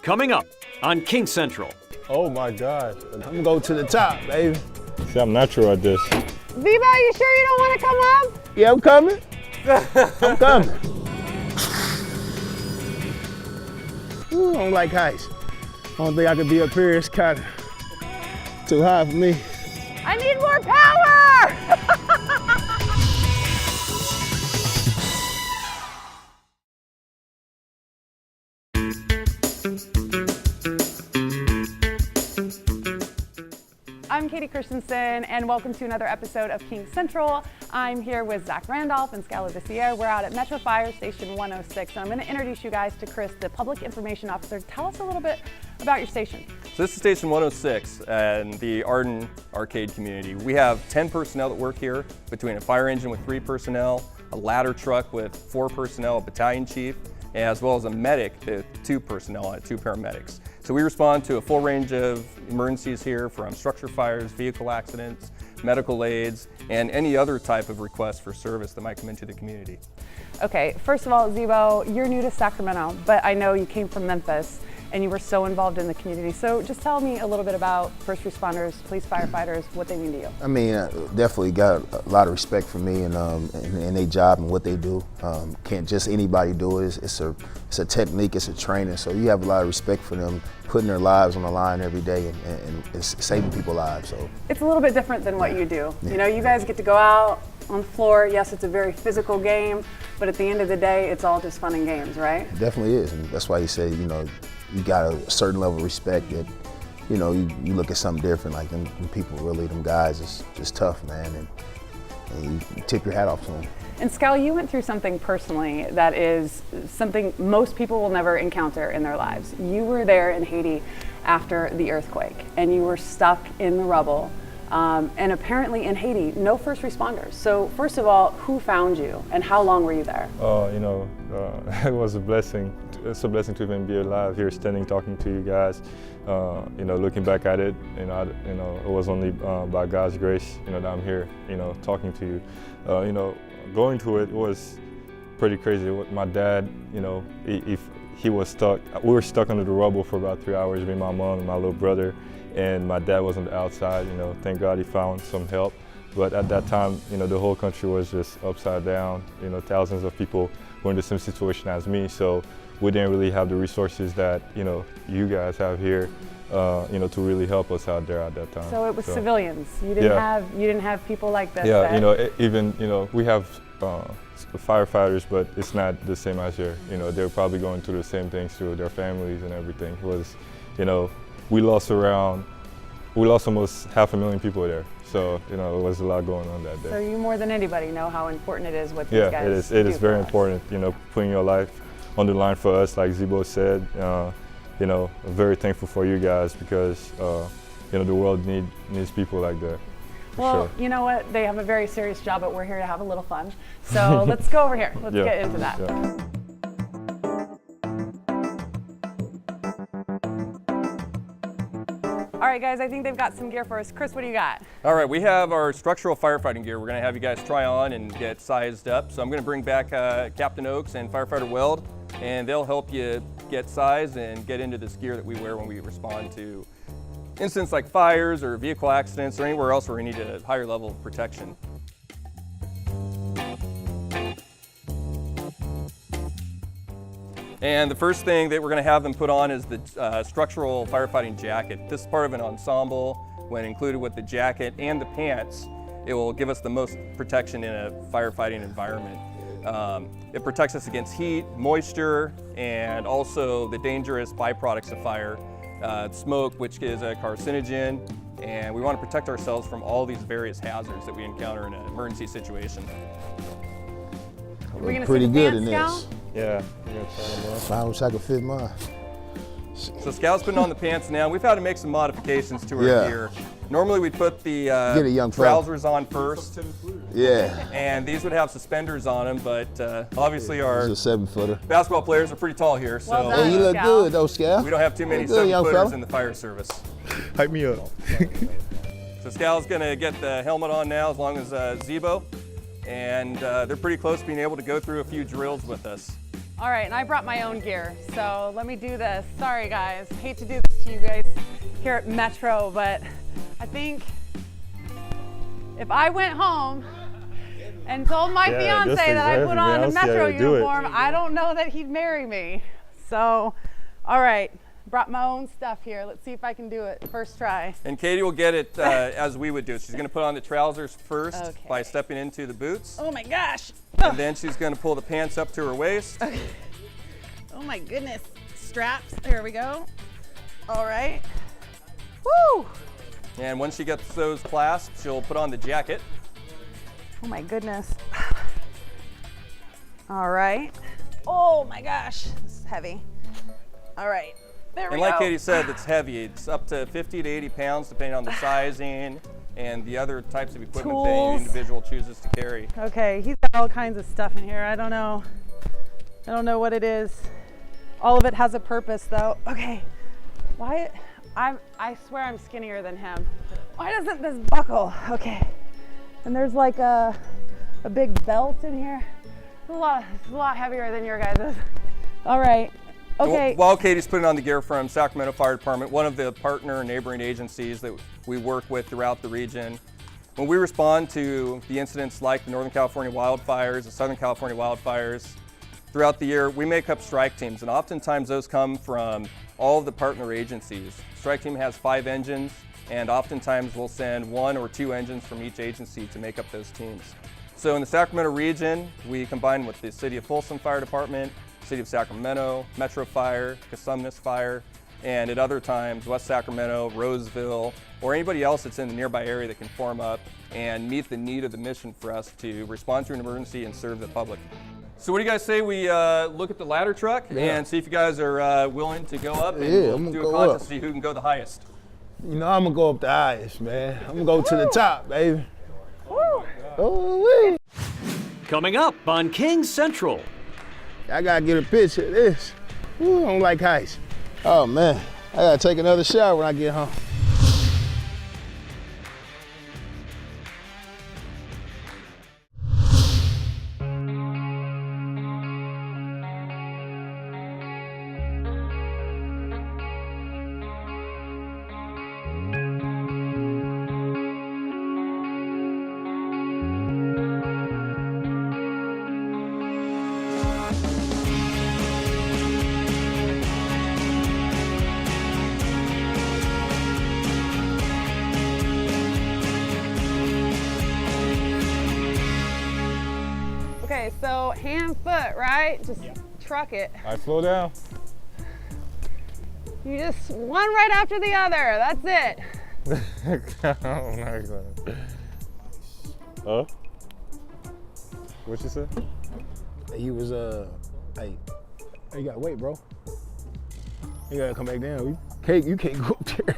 Coming up on King Central. Oh my God. I'm gonna go to the top, baby. See, I'm natural at this. Zibo, you sure you don't want to come up? Yeah, I'm coming. I'm coming. Ooh, I don't like heights. I don't think I could be up here. It's kind of too high for me. I need more power! I'm Kayte Christensen, and welcome to another episode of King Central. I'm here with Randolph and Skal. We're out at Metro Fire Station 106, and I'm going to introduce you guys to Chris, the Public Information Officer. Tell us a little bit about your station. So this is Station 106 and the Arden Arcade community. We have 10 personnel that work here, between a fire engine with 3 personnel, a ladder truck with 4 personnel, a battalion chief, as well as a medic with 2 personnel on it, 2 paramedics. So we respond to a full range of emergencies here, from structure fires, vehicle accidents, medical aids, and any other type of request for service that might come into the community. Okay, first of all, Zibo, you're new to Sacramento, but I know you came from Memphis and you were so involved in the community. So just tell me a little bit about first responders, police, firefighters, what they mean to you. I mean, definitely got a lot of respect for me and their job and what they do. Can't just anybody do it. It's a technique, it's a training. So you have a lot of respect for them, putting their lives on the line every day and it's saving people's lives. So it's a little bit different than what you do. Yeah. You know, you guys get to go out on the floor. Yes, it's a very physical game, but at the end of the day, it's all just fun and games, right? It definitely is, and that's why he said, you know, you got a certain level of respect that, you know, you look at something different, like them people really, them guys, is just tough, man, and you tip your hat off to them. And Skal, you went through something personally that is something most people will never encounter in their lives. You were there in Haiti after the earthquake, and you were stuck in the rubble. And apparently in Haiti, no first responders. So first of all, who found you and how long were you there? You know, it was a blessing. It's a blessing to even be alive here, standing, talking to you guys. You know, looking back at it, you know, it was only by God's grace, you know, that I'm here, you know, talking to you. You know, going through it was pretty crazy. My dad, you know, he was stuck. We were stuck under the rubble for about 3 hours, me, my mom, and my little brother. And my dad was on the outside, you know, thank God he found some help. But at that time, you know, the whole country was just upside down. You know, thousands of people were in the same situation as me, so we didn't really have the resources that, you know, you guys have here, you know, to really help us out there at that time. So it was civilians. You didn't have people like this. Yeah, you know, even, you know, we have firefighters, but it's not the same as here. You know, they're probably going through the same things through their families and everything. It was, you know, we lost almost 500,000 people there. So, you know, it was a lot going on that day. So you more than anybody know how important it is what these guys do. It is very important, you know, putting your life on the line for us, like Zibo said. You know, I'm very thankful for you guys because, you know, the world needs people like that. Well, sure. You know what? They have a very serious job, but we're here to have a little fun. So let's go over here. Let's get into that. Yeah. All right, guys, I think they've got some gear for us. Chris, what do you got? All right, we have our structural firefighting gear. We're going to have you guys try on and get sized up. So I'm going to bring back Captain Oaks and Firefighter Weld, and they'll help you get sized and get into this gear that we wear when we respond to incidents like fires or vehicle accidents or anywhere else where we need a higher level of protection. And the first thing that we're going to have them put on is the structural firefighting jacket. This is part of an ensemble. When included with the jacket and the pants, it will give us the most protection in a firefighting environment. It protects us against heat, moisture, and also the dangerous byproducts of fire. Smoke, which is a carcinogen, and we want to protect ourselves from all these various hazards that we encounter in an emergency situation. We're pretty good in Skal? this. Yeah. I wish I could fit mine. So Skal's putting on the pants now. We've had to make some modifications to our gear. Normally we'd put the trousers on first. Yeah. And these would have suspenders on them, but obviously our He's a 7-footer. basketball players are pretty tall here, so Well done. Hey, you look Skal. good though, Skal. we don't have too many Look good, young 7-footers fella. in the fire service. Hype me up. So Skal's gonna get the helmet on now as long as Zibo. and they're pretty close to being able to go through a few drills with us. All right, and I brought my own gear, so let me do this. Sorry guys, hate to do this to you guys here at Metro, but I think if I went home and told my fiance that I put on a Metro uniform, I don't know that he'd marry me. So, all right, brought my own stuff here. Let's see if I can do it first try. And Kayte will get it as we would do it. She's gonna put on the trousers first by stepping into the boots. Oh my gosh. And then she's gonna pull the pants up to her waist. Okay. Oh my goodness. Straps, there we go. All right. Woo! And once she gets those clasped, she'll put on the jacket. Oh my goodness. All right. Oh my gosh, this is heavy. All right, there we And go. like Kayte said, it's heavy. It's up to 50 to 80 pounds depending on the sizing and the other types of equipment that Tools. the individual chooses to carry. Okay, he's got all kinds of stuff in here. I don't know what it is. All of it has a purpose though. Okay, why, I swear I'm skinnier than him. Why doesn't this buckle? Okay, and there's like a big belt in here. It's a lot heavier than your guys's. All right, okay. While Kayte's putting on the gear from Sac Metro Fire Department, one of the partner neighboring agencies that we work with throughout the region, when we respond to the incidents like the Northern California wildfires, the Southern California wildfires, throughout the year, we make up strike teams, and oftentimes those come from all of the partner agencies. Strike team has 5 engines, and oftentimes we'll send 1 or 2 engines from each agency to make up those teams. So in the Sacramento region, we combine with the City of Folsom Fire Department, City of Sacramento, Metro Fire, Cosumnes Fire, and at other times, West Sacramento, Roseville, or anybody else that's in the nearby area that can form up and meet the need of the mission for us to respond to an emergency and serve the public. So what do you guys say we look at the ladder truck and see if you guys are willing to go up and we'll do a contest to see who can go the highest? You know, I'm gonna go up the highest, man. I'm gonna go to the top, baby. Woo. Oh, Coming up on King Central. I gotta get a picture of this. Ooh, I don't like heights. Oh man, I gotta take another shower when I get home. Okay, so hand, foot, right? Just truck it. All right, slow down. You just one right after the other. That's it. Oh my God. Oh? What you said? He was hey, you gotta wait, bro. You gotta come back down. You can't go up there.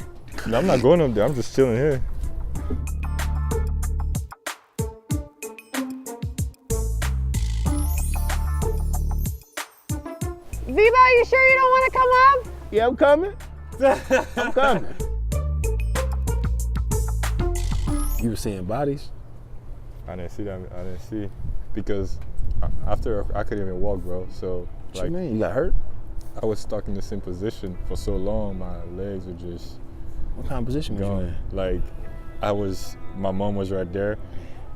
No, I'm not going up there. I'm just chilling here. Viva, you sure you don't want to come up? Yeah, I'm coming. I'm coming. You were seeing bodies? I didn't see that. I didn't see because after I couldn't even walk, bro. So What you mean? You got hurt? I was stuck in the same position for so long. My legs were just What kind of position was you gone. in? Like my mom was right there.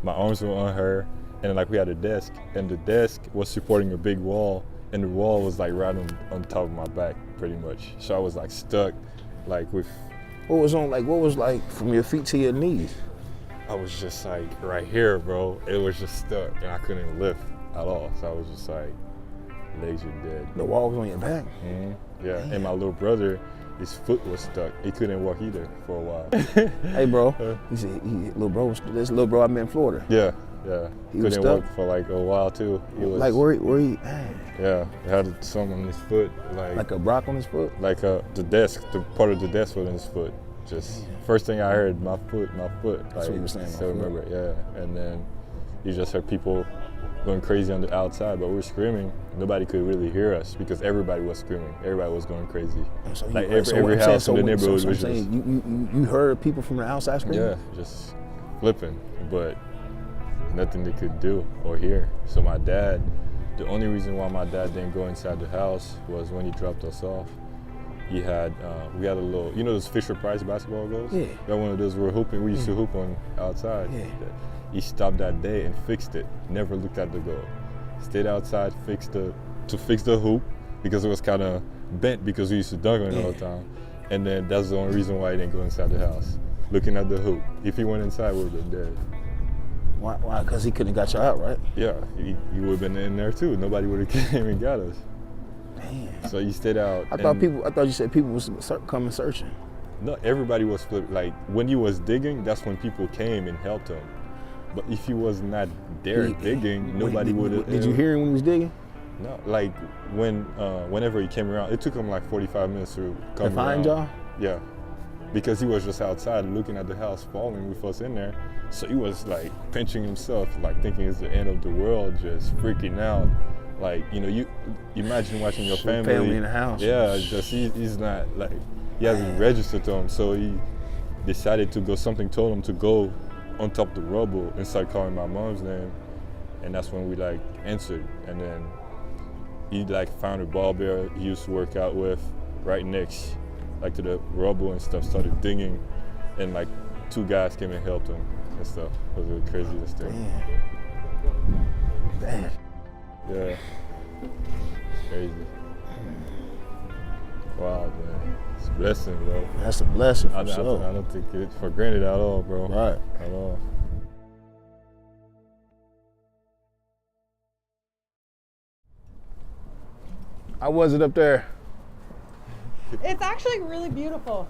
My arms were on her, and like we had a desk, and the desk was supporting a big wall, and the wall was like right on top of my back, pretty much. So I was like stuck, like with. What was like from your feet to your knees? I was just like right here, bro. It was just stuck, and I couldn't lift at all. So I was just like, legs are dead. The wall was on your back? Mm-hmm. Yeah, and my little brother, his foot was stuck. He couldn't walk either for a while. Hey, bro. This little bro I met in Florida. Yeah. He was couldn't stuck? walk for like a while too. He was Like where he? Man. Yeah, he had something on his foot, Like a rock on his foot? like the desk, the part of the desk was on his foot. Just first thing I heard, my foot. That's what he was saying, I my still foot. remember it, yeah. And then you just heard people going crazy on the outside, but we were screaming. Nobody could really hear us because everybody was screaming. Everybody was going crazy. So Like you- every I'm house saying, in the neighborhood I'm was just saying, you heard people from the outside screaming? yeah, just flipping. But nothing they could do or hear. So my dad, the only reason why my dad didn't go inside the house was when he dropped us off. He had, we had a little, you know those Fisher-Price basketball goals? Yeah. We had one of those we used to hoop on outside. Yeah. He stopped that day and fixed it, never looked at the goal. Stayed outside, fix the hoop, because it was kind of bent because we used to dunk on it all the time. And then that's the only reason why he didn't go inside the house, looking at the hoop. If he went inside, we would have been dead. Why? Because he couldn't have got you out, right? Yeah, he would have been in there too. Nobody would have came and got us. Damn. So he stayed out. I thought you said people was coming searching. No, everybody was flipped. Like when he was digging, that's when people came and helped him. But if he was not there digging, nobody would have. Did you hear him when he was digging? No, like whenever he came around, it took him like 45 minutes to come to find around. y'all? Yeah, because he was just outside looking at the house falling with us in there. So he was like pinching himself, like thinking it's the end of the world, just freaking out. Like, you know, you imagine watching your family in the house. Yeah, just he's not like, he hasn't registered to him. So he decided to go, something told him to go on top of the rubble and start calling my mom's name. And that's when we like answered. And then he like found a ball bear he used to work out with right next, like to the rubble and stuff, started digging, and like 2 guys came and helped him and stuff. It was the craziest thing. Damn. Yeah. Crazy. Wow, man. It's a blessing, bro. That's a blessing for I sure. don't take it for granted at all, bro. Right. At all. How was it up there? It's actually really beautiful.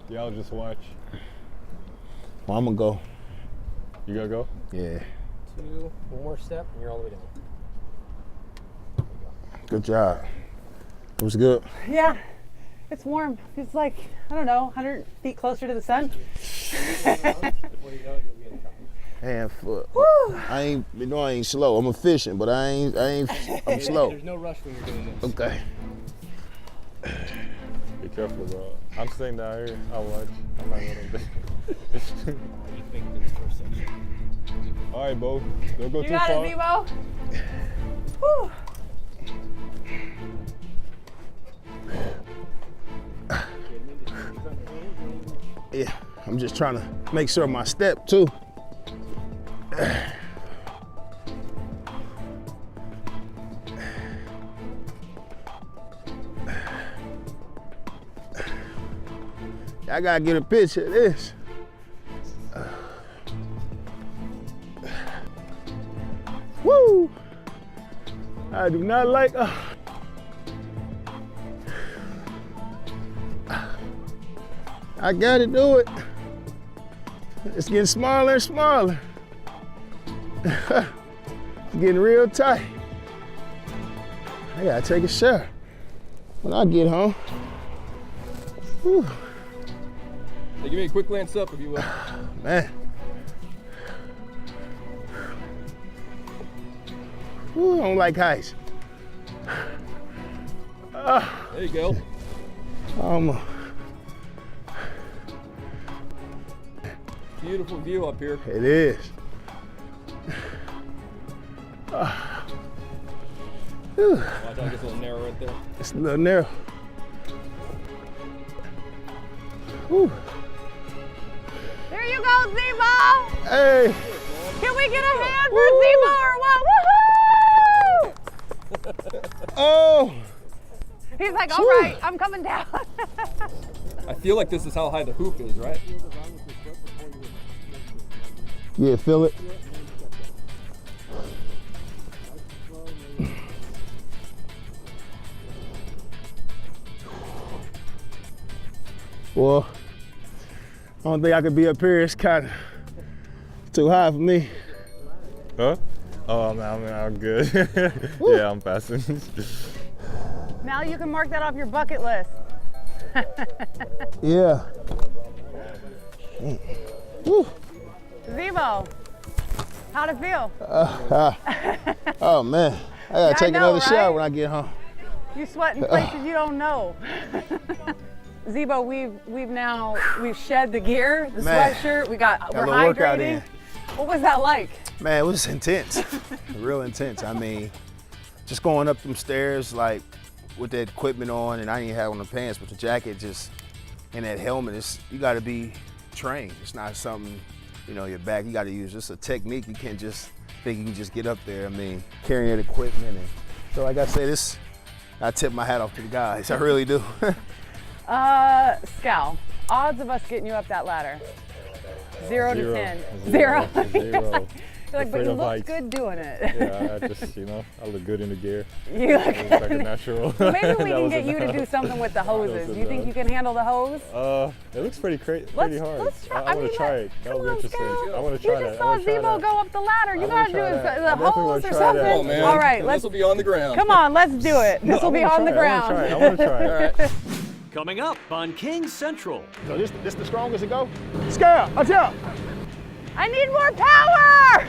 Y'all just watch. Well, I'm gonna go. You gotta go? Yeah. 2, 1 more step, and you're all the way down. Good job. It was good. Yeah, it's warm. It's like, I don't know, 100 feet closer to the sun. Hand foot. I ain't slow. I'm efficient, but I'm slow. There's no rush when you're doing this. Okay. Be careful, bro. I'm staying down here. I'll watch. I'm not going to You think this first section? All right, Bo. Don't go You too got far. it, Zebo. Whew. Yeah, I'm just trying to make sure my step too. I gotta get a picture of this. Woo! I do not like. I gotta do it. It's getting smaller and smaller. It's getting real tight. I gotta take a shower when I get home. Whew. Hey, give me a quick glance up if you will. Man. Whew, I don't like heights. There you go. Beautiful view up here. It is. Whew. Watch out, it gets a little narrow right there. It's a little narrow. Whew. There you go, Zebo. Hey. Can we get a hand for Zebo or what? Woohoo! Oh. He's like, all right, I'm coming down. I feel like this is how high the hoop is, right? Yeah, feel it. Well, I don't think I could be up here. It's kind of too high for me. Huh? Oh, man, I'm good. Yeah, I'm passing. Now you can mark that off your bucket list. Yeah. Woo. Zebo, how'd it feel? Oh man, I gotta take I know, another shower right? when I get home. You sweat in places you don't know. Zebo, we've shed the gear, the Man, sweatshirt. We're a little workout in. hydrating. What was that like? Man, it was intense, real intense. I mean, just going up them stairs like with that equipment on, and I didn't have on the pants, but the jacket just, and that helmet, you gotta be trained. It's not something, you know, your back, you gotta use. It's a technique. You can't just think you can just get up there. I mean, carrying that equipment. And so like I said, I tip my hat off to the guys, I really do. Skal, odds of us getting you up that ladder? 0 to 10. Zero. You're like, but you look good doing it. Yeah, I just, you know, I look good in the gear. You look It's like a natural. Well, maybe we can get you to do something with the hoses. You think you can handle the hose? It looks pretty hard. Let's try. I want to try it. That would be interesting. I want to try that. You just saw Zebo go up the ladder. You gotta do the hose or try something. that. Oh, man. All right, This will be on the ground. Come on, let's do it. This will be on the ground. I want to try it. All right. Coming up on King Central. So this the strongest it go? Skal, watch out! I need more power!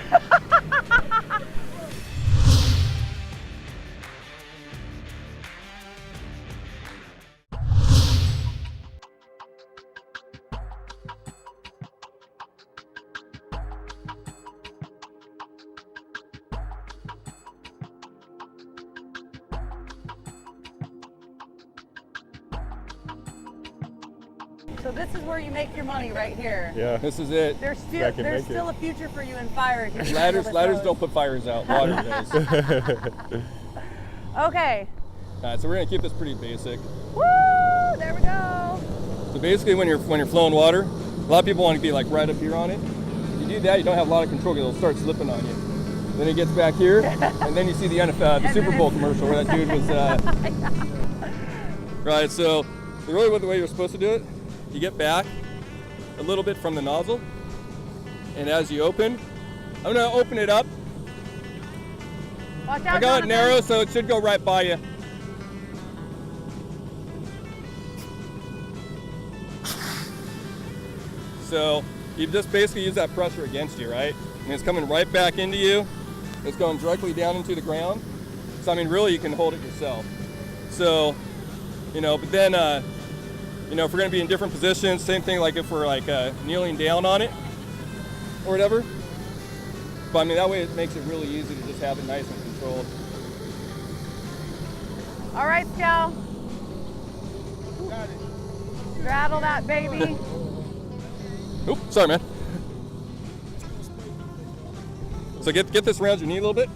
So this is where you make your money right here. Yeah. This is it. There's I can make still it. a future for you in fire. If you can Ladders handle this don't put fires out. Water does. hose. Okay. All right, so we're gonna keep this pretty basic. Woo! There we go. So basically, when you're flowing water, a lot of people want to be like right up here on it. If you do that, you don't have a lot of control because it'll start slipping on you. Then it gets back here, and then you see the Super Bowl commercial where that dude was. Right. So really, the way you're supposed to do it, you get back a little bit from the nozzle, and as you open, I'm gonna open it up. Watch out, I got Jonathan. it narrow, so it should go right by you. So you just basically use that pressure against you, right? And it's coming right back into you. It's going directly down into the ground. So I mean, really, you can hold it yourself. So, you know, but then, you know, if we're gonna be in different positions, same thing like if we're like kneeling down on it or whatever. But I mean, that way it makes it really easy to just have it nice and controlled. All right, Skal. Straddle that baby. Oops, sorry, man. So get this around your knee a little bit.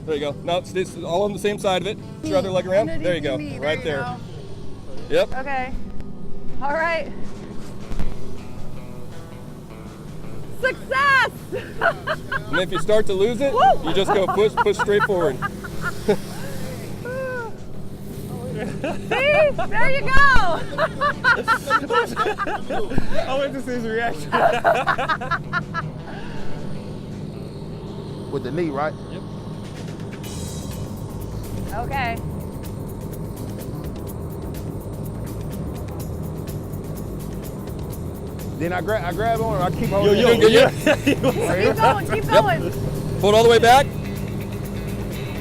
There you go. Now it's all on the same side of it. Just your other leg around. There you go. Right there. Yep. Okay. All right. Success! And if you start to lose it, you just go push straight forward. See? There you go! I want to see his reaction. With the knee, right? Yep. Okay. Then I grab on her, I keep holding Yo, it. yeah. Keep going, keep going. Pull it all the way back.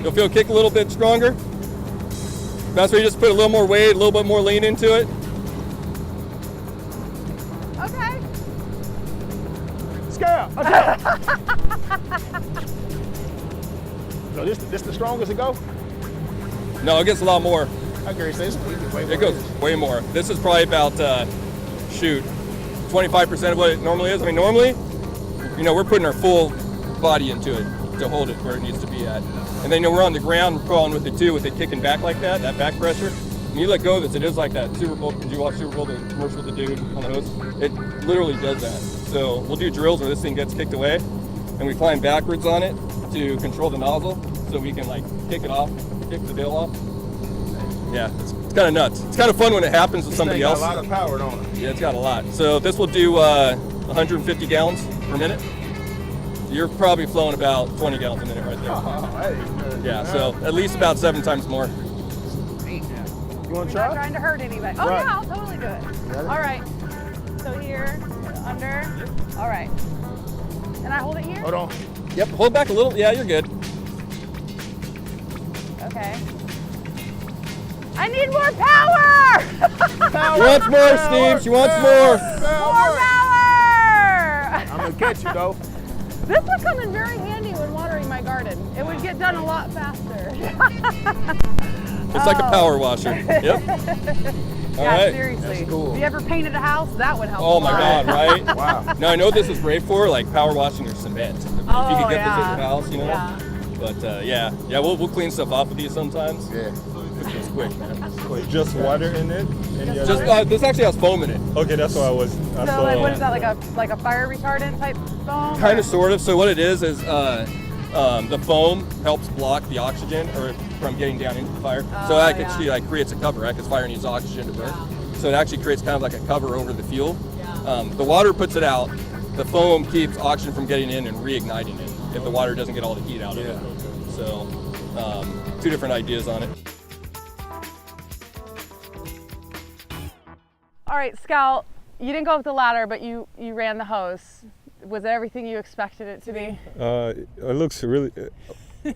You'll feel a kick a little bit stronger. That's where you just put a little more weight, a little bit more lean into it. Okay. Skal, watch out! So this the strongest it go? No, it gets a lot more. I can say It goes way more. This is probably about, 25% of what it normally is. I mean, normally, you know, we're putting our full body into it to hold it where it needs to be at. And then, you know, we're on the ground crawling with it too, with it kicking back like that back pressure. When you let go of this, it is like that Super Bowl. Did you watch Super Bowl, the commercial with the dude on the hose? It literally does that. So we'll do drills where this thing gets kicked away, and we climb backwards on it to control the nozzle, so we can like kick it off, kick the bill off. Yeah, it's kind of nuts. It's kind of fun when it happens with somebody else. Got a lot of power, don't it? Yeah, it's got a lot. So this will do 150 gallons per minute. You're probably flowing about 20 gallons a minute right there. Yeah, so at least about 7 times more. You want to You're not try? trying to hurt anybody. Oh, Right. yeah, I'll totally do it. All right. So here, under. All right. And I hold it here? Hold on. Yep, hold back a little. Yeah, you're good. Okay. I need more power! She wants more, Steve. She wants more. More power! I'm gonna catch you though. This would come in very handy when watering my garden. It would get done a lot faster. It's like a power washer. Yep. All Yeah, right. seriously. That's cool. If you ever painted a house, that would help. Oh a my lot. God, right? Wow. Now I know what this is great for, like power washing your cement. If you could get this at your house, you know. Yeah. But yeah, we'll clean stuff off with these sometimes. Yeah. It's quick, man. Wait, just water in it? And you Just this actually has foam in it. okay, that's what I was. I So saw. like, what is that, like a fire retardant type foam? Kind or- of, sort of. So what it is the foam helps block the oxygen from getting down into the fire. So that actually like creates a cover, right? Because fire needs oxygen to burn. So it actually creates kind of like a cover over the fuel. The water puts it out. The foam keeps oxygen from getting in and reigniting it if the water doesn't get all the heat out of it. So two different ideas on it. All right, Skal, you didn't go up the ladder, but you ran the hose. Was it everything you expected it to be? It looks really.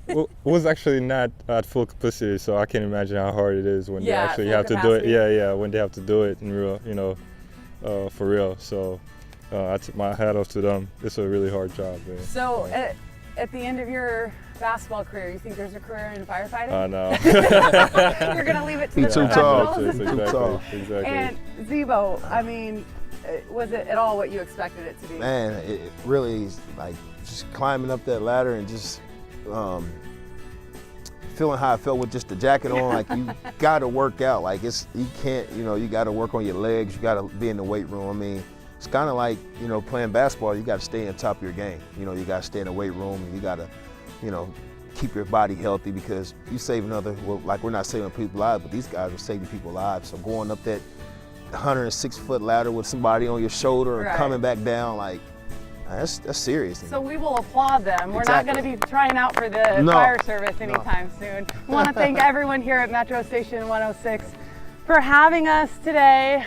Well, it was actually not at full capacity, so I can't imagine how hard it is when they Yeah, at actually full have to do it. capacity. Yeah, when they have to do it in real, for real. So I tip my hat off to them. It's a really hard job. Man. So at the end of your basketball career, you think there's a career in firefighting? I know. You're gonna leave it to He the too tall. professionals? Exactly. tall. Exactly. And Zebo, I mean, was it at all what you expected it to be? Man, it really is like just climbing up that ladder and just feeling how I felt with just the jacket on. Like you gotta work out. Like you can't, you gotta work on your legs. You gotta be in the weight room. I mean, it's kind of like, playing basketball. You gotta stay on top of your game. You gotta stay in the weight room. And you gotta, keep your body healthy because you saving like we're not saving people's lives, but these guys are saving people's lives. So going up that 106-foot ladder with somebody on your shoulder and Right. coming back down, like that's serious. So we will applaud them. We're Exactly. not going to be trying out for the No. fire service anytime soon. We want to thank everyone here at Metro Station 106 for having us today.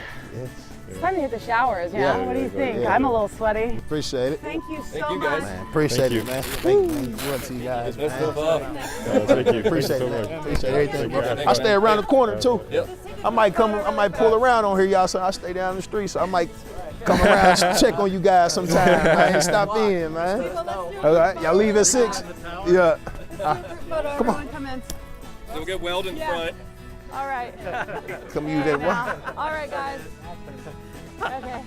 It's time to hit the showers, yeah? Yeah. What do you think? Yeah. I'm a little sweaty. Appreciate it. Thank you so Thank you, much. guys. Man, appreciate Thank it, you. man. Thank you to you guys, That's man. stuff up. Thank you. Appreciate Thank you it, man. so much. Appreciate everything, bro. Thank you, I stay man. around the corner too. Yep. I might pull around on here, y'all. So I stay down the street, so I might come around and check on you guys sometime. Man, stop in, man. All right, y'all leave at 6. Yeah. Come on. Come in. Don't get weld in front. All right. Come use that one. All right, guys. Okay.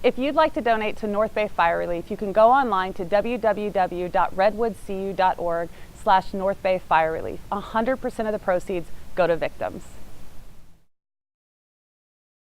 If you'd like to donate to North Bay Fire Relief, you can go online to www.redwoodcu.org/North Bay Fire Relief. 100% of the proceeds go to victims.